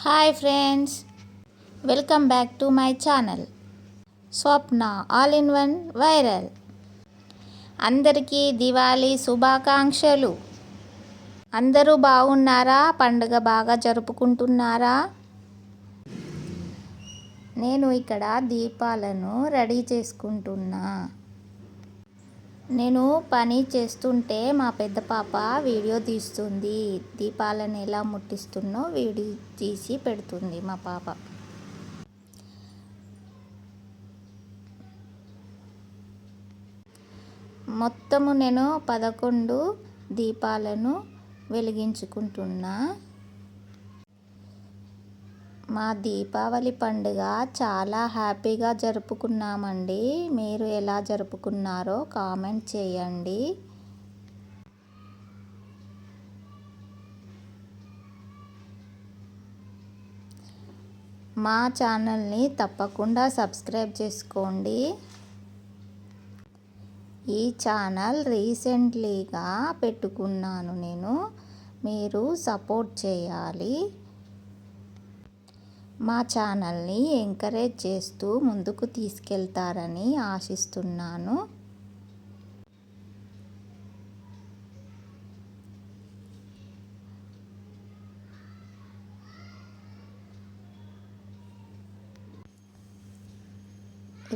Hi friends, welcome back to my channel Swapna all in one viral. అందరికీ దివాళీ శుభాకాంక్షలు. అందరూ బాగున్నారా? పండుగ బాగా జరుపుకుంటున్నారా? నేను ఇక్కడ దీపాలను రెడీ చేసుకుంటున్నా. నేను పని చేస్తుంటే మా పెద్ద పాప వీడియో తీస్తుంది. దీపాలను ఎలా ముట్టిస్తున్నో వీడియో తీసి పెడుతుంది మా పాప. మొత్తము నేను 11 దీపాలను వెలిగించుకుంటున్నా. మా దీపావళి పండుగ చాలా హ్యాపీగా జరుపుకున్నామండి. మీరు ఎలా జరుపుకున్నారో కామెంట్ చేయండి. మా ఛానల్ని తప్పకుండా సబ్స్క్రైబ్ చేసుకోండి. ఈ ఛానల్ రీసెంట్లీగా పెట్టుకున్నాను నేను. మీరు సపోర్ట్ చేయాలి. మా ఛానల్ని ఎంకరేజ్ చేస్తూ ముందుకు తీసుకెళ్తారని ఆశిస్తున్నాను.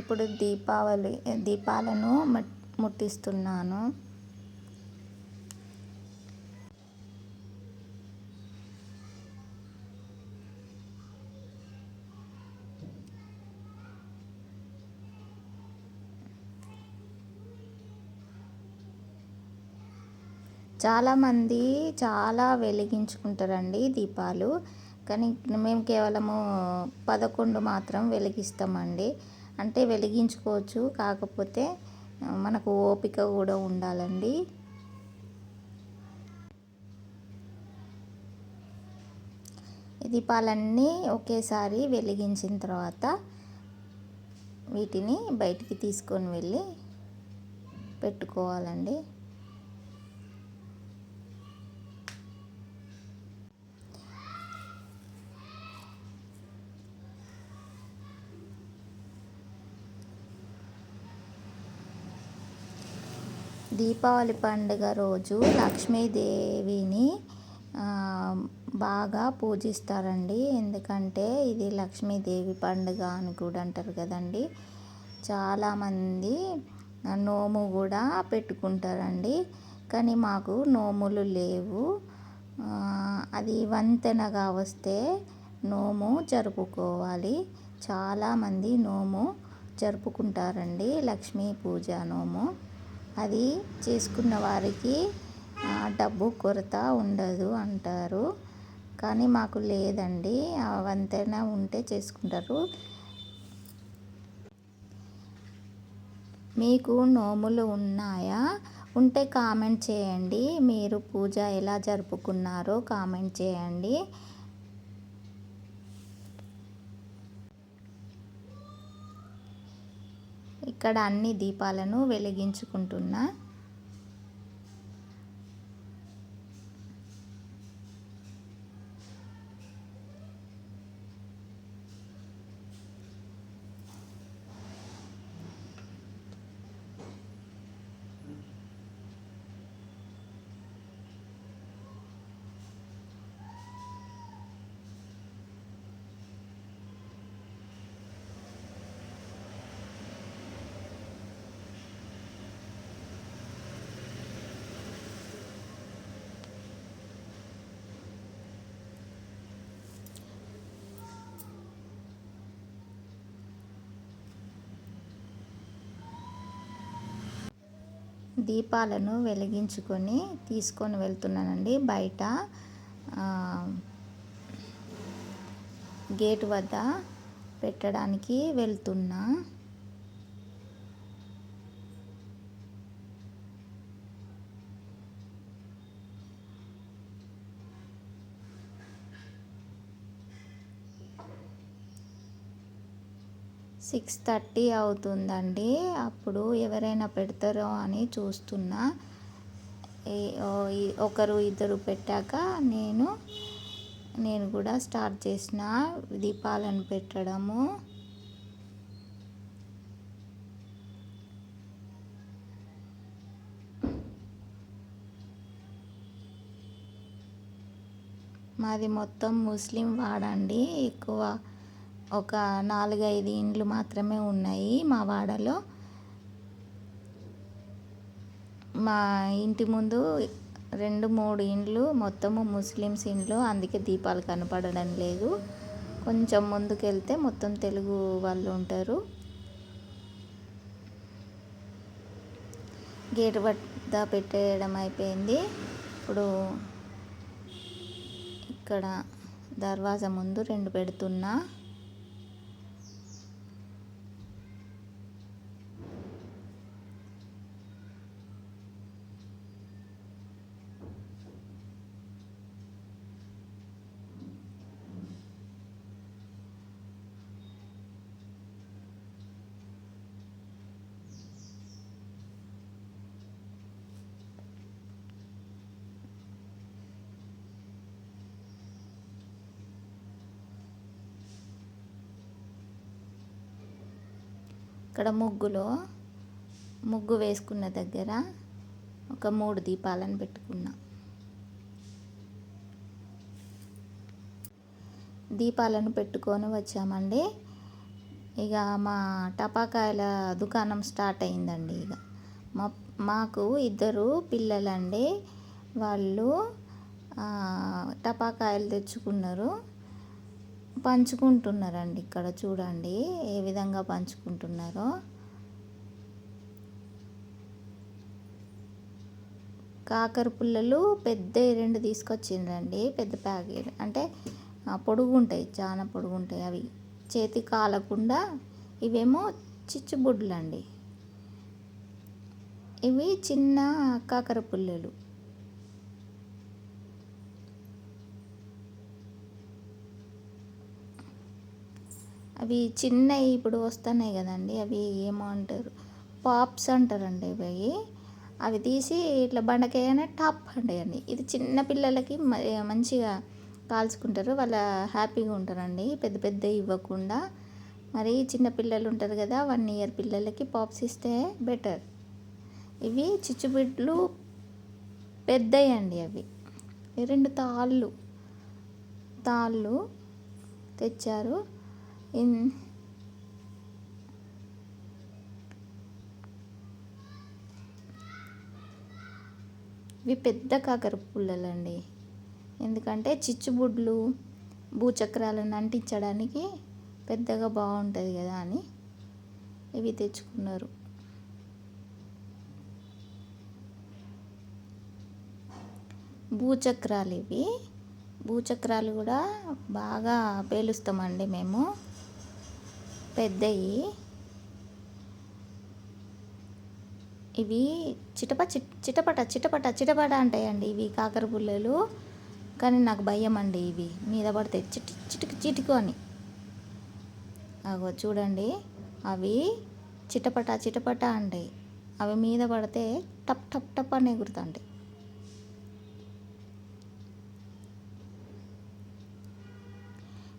ఇప్పుడు దీపాలను ముట్టిస్తున్నాను. చాలామంది చాలా వెలిగించుకుంటారండి దీపాలు, కానీ మేము కేవలము 11 మాత్రం వెలిగిస్తామండి. అంటే వెలిగించుకోవచ్చు, కాకపోతే మనకు ఓపిక కూడా ఉండాలండి. దీపాలన్నీ ఒకేసారి వెలిగించిన తర్వాత వీటిని బయటికి తీసుకొని వెళ్ళి పెట్టుకోవాలండి. దీపావళి పండుగ రోజు లక్ష్మీదేవిని బాగా పూజిస్తారండి. ఎందుకంటే ఇది లక్ష్మీదేవి పండుగ అని కూడా అంటారు కదండి. చాలామంది నోము కూడా పెట్టుకుంటారండి, కానీ మాకు నోములు లేవు. అది వంతెనగా వస్తే నోము జరుపుకోవాలి. చాలామంది నోము జరుపుకుంటారండి, లక్ష్మీ పూజ నోము. అది చేసుకున్న వారికి డబ్బు కొరత ఉండదు అంటారు, కానీ మాకు లేదండి. ఆ వంతెన ఉంటే చేసుకుంటారు. మీకు నోములు ఉన్నాయా? ఉంటే కామెంట్ చేయండి. మీరు పూజ ఎలా జరుపుకున్నారో కామెంట్ చేయండి. ఇక్కడ అన్ని దీపాలను వెలిగించుకుంటున్నా. దీపాలను వెలిగించుకొని తీసుకొని వెళ్తున్నానండి. బయట గేట్ వద్ద పెట్టడానికి వెళ్తున్నా. సిక్స్ 6:30 అవుతుందండి. అప్పుడు ఎవరైనా పెడతారో అని చూస్తున్నా. ఒకరు ఇద్దరు పెట్టాక నేను నేను కూడా స్టార్ట్ చేసిన దీపాలను పెట్టడము. మాది మొత్తం ముస్లిం వాడండి. ఎక్కువ ఒక 4-5 ఇండ్లు మాత్రమే ఉన్నాయి మా వాడలో. మా ఇంటి ముందు 2-3 ఇండ్లు మొత్తము ముస్లిమ్స్ ఇండ్లు, అందుకే దీపాలు కనపడడం లేదు. కొంచెం ముందుకెళ్తే మొత్తం తెలుగు వాళ్ళు ఉంటారు. గేట్ వద్ద పెట్టేయడం అయిపోయింది. ఇప్పుడు ఇక్కడ దర్వాజా ముందు 2 పెడుతున్నా. ఇక్కడ ముగ్గు వేసుకున్న దగ్గర ఒక 3 దీపాలను పెట్టుకున్నా. దీపాలను పెట్టుకొని వచ్చామండి. ఇక మా టపాకాయల దుకాణం స్టార్ట్ అయిందండి. ఇక మాకు 2 పిల్లలండి. వాళ్ళు టపాకాయలు తెచ్చుకున్నారు, పంచుకుంటున్నారండి. ఇక్కడ చూడండి ఏ విధంగా పంచుకుంటున్నారో. కాకర పుల్లలు పెద్ద 2 తీసుకొచ్చిండ్రండి. పెద్ద ప్యాకెట్ అంటే పొడుగుంటాయి, చాలా పొడుగుంటాయి. అవి చేతి కాలకుండా. ఇవేమో చిచ్చుబుడ్లు అండి. ఇవి చిన్న కాకర పుల్లలు. అవి చిన్నవి ఇప్పుడు వస్తున్నాయి కదండి, అవి ఏమో అంటారు, పాప్స్ అంటారండి. అవి తీసి ఇట్లా బండకేయనే టాప్ అంటాయండి. ఇది చిన్న పిల్లలకి మంచిగా కాల్చుకుంటారు, వాళ్ళ హ్యాపీగా ఉంటారండి. పెద్ద పెద్ద ఇవ్వకుండా. మరి చిన్న పిల్లలు ఉంటారు కదా, 1 ఇయర్ పిల్లలకి పాప్స్ ఇస్తే బెటర్. ఇవి చిచ్చుబిడ్లు పెద్దవి అండి. అవి 2 తాళ్ళు తెచ్చారు. ఇవి పెద్ద కాకర పుల్లలండి. ఎందుకంటే చిచ్చుబుడ్లు భూచక్రాలను అంటించడానికి పెద్దగా బాగుంటుంది కదా అని ఇవి తెచ్చుకున్నారు. భూచక్రాలు ఇవి. భూచక్రాలు కూడా బాగా పేలుస్తామండి మేము, పెద్దవి. ఇవి చిటపట అంటాయండి ఇవి కాకర పుల్లలు. కానీ నాకు భయం అండి, ఇవి మీద పడితే చిటుకు అని. అగో చూడండి, అవి చిటపట అంటాయి. అవి మీద పడితే టప్ టప్ టప్ అని ఎగురుతుంటాయి.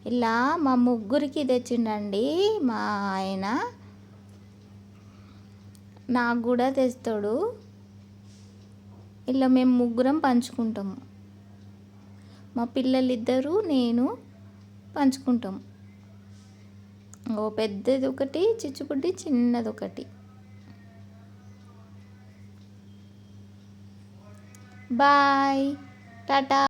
ఇలా మా ముగ్గురికి తెచ్చిండండి మా ఆయన. నాకు కూడా తెస్తాడు. ఇలా మేము ముగ్గురం పంచుకుంటాము. మా పిల్లలిద్దరూ, నేను పంచుకుంటాం. ఓ పెద్దది ఒకటి, చిచ్చుబుడ్డి చిన్నది ఒకటి. బాయ్, టాటా.